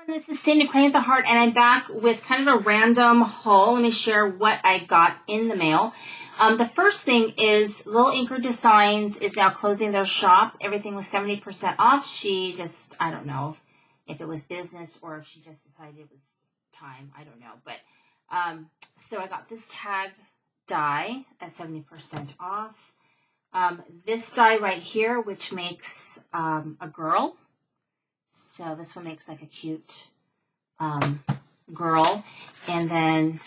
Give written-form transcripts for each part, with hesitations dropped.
This is Cindy, Crane at the Heart, and I'm back with kind of a random haul. Let me share what I got in the mail. The first thing is Little Inker Designs is now closing their shop. Everything was 70% off. She just, I don't know if it was business or if she just decided it was time. I don't know. But so I got this tag die at 70% off. This die right here, which makes a girl. So this one makes like a cute girl. And then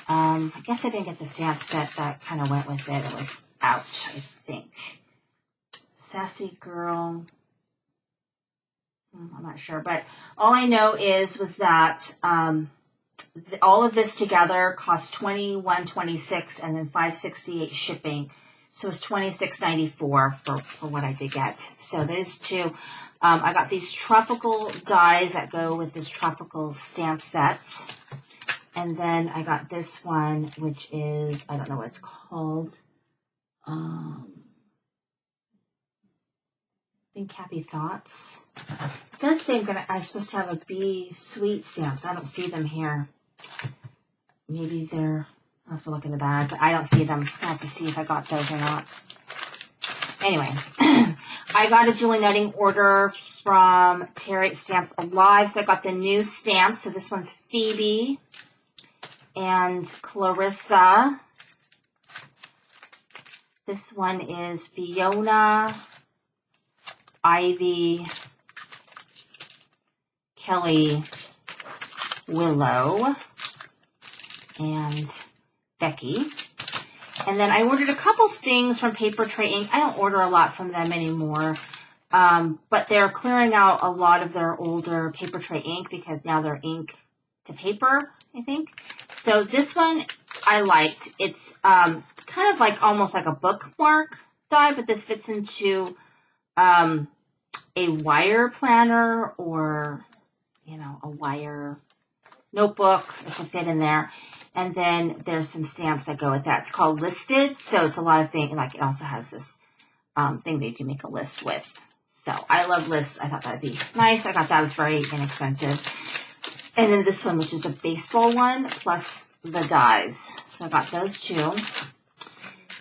I guess I didn't get the stamp set that kind of went with it. It was out, I think. Sassy girl. I'm not sure. But all I know was that all of this together cost $21.26 and then $5.68 shipping. So it's $26.94 for what I did get. So those two. I got these tropical dies that go with this tropical stamp set. And then I got this one, which is, I don't know what it's called. I think Happy Thoughts. It does say I'm supposed to have a Be Sweet stamps. I don't see them here. Maybe they're, I'll have to look in the bag, but I don't see them. I have to see if I got those or not. Anyway, I got a Julie Nutting order from Terry Stamps Alive. So I got the new stamps. So this one's Phoebe and Clarissa. This one is Fiona, Ivy, Kelly, Willow, and Becky. And then I ordered a couple things from Paper Tray Ink. I don't order a lot from them anymore. But they're clearing out a lot of their older Paper Tray Ink because now they're ink to paper, I think. So this one I liked. It's kind of like almost like a bookmark die, but this fits into a wire planner or, you know, a wire notebook. It can fit in there. And then there's some stamps that go with that. It's called Listed. So it's a lot of things. Like it also has this thing that you can make a list with. So I love lists. I thought that would be nice. I thought that was very inexpensive. And then this one, which is a baseball one, plus the dies. So I got those two.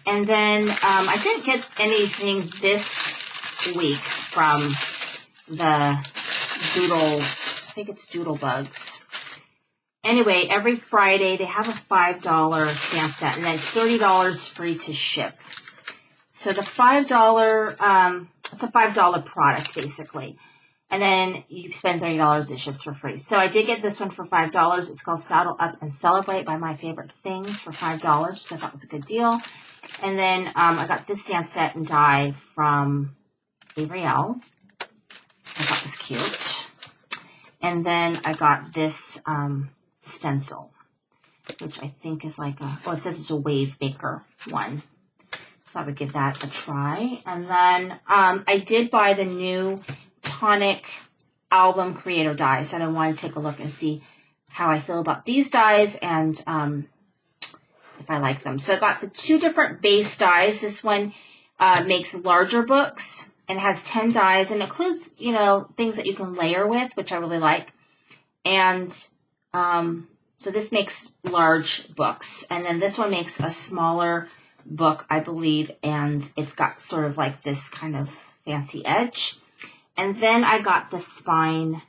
And then I didn't get anything this week from the Doodle, I think it's Doodle Bugs. Anyway, every Friday they have a $5 stamp set, and then it's $30 free to ship. So the $5, it's a $5 product basically, and then you spend $30, it ships for free. So I did get this one for $5. It's called Saddle Up and Celebrate by My Favorite Things for $5, which I thought was a good deal. And then I got this stamp set and die from Ariel. I thought was cute. And then I got this stencil, which I think is like a, well, it says it's a wave maker one. So I would give that a try. And then I did buy the new Tonic Album Creator dies. And I want to take a look and see how I feel about these dies and if I like them. So I got the two different base dies. This one makes larger books and has 10 dies and includes, you know, things that you can layer with, which I really like. And so this makes large books. And then this one makes a smaller book, I believe, and it's got sort of like this kind of fancy edge. And then I got the Spine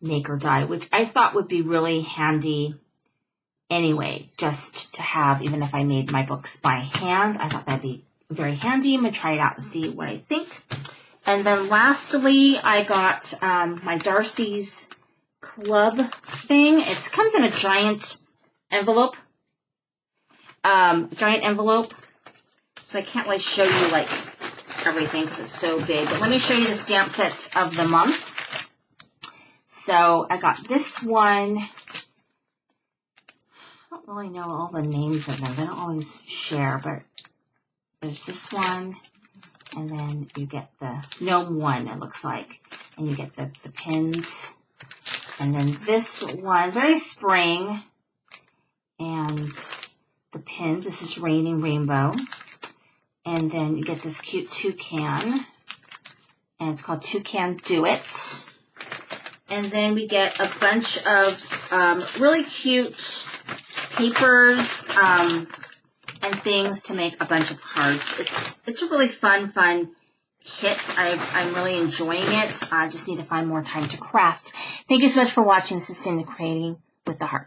Maker die, which I thought would be really handy anyway, just to have, even if I made my books by hand. I thought that'd be very handy. I'm going to try it out and see what I think. And then lastly, I got my Darcy's Club thing. It comes in a giant envelope. So I can't really show you like everything because it's so big. But let me show you the stamp sets of the month. So I got this one. I don't really know all the names of them. They don't always share, but there's this one. And then you get the gnome one, it looks like. And you get the pins. And then this one, very spring. And the pins. This is Raining Rainbow. And then you get this cute toucan. And it's called Toucan Do It. And then we get a bunch of really cute papers and things to make a bunch of cards. It's a really fun kit. I'm really enjoying it. I just need to find more time to craft. Thank you so much for watching. This is Cindy Creating with the Heart.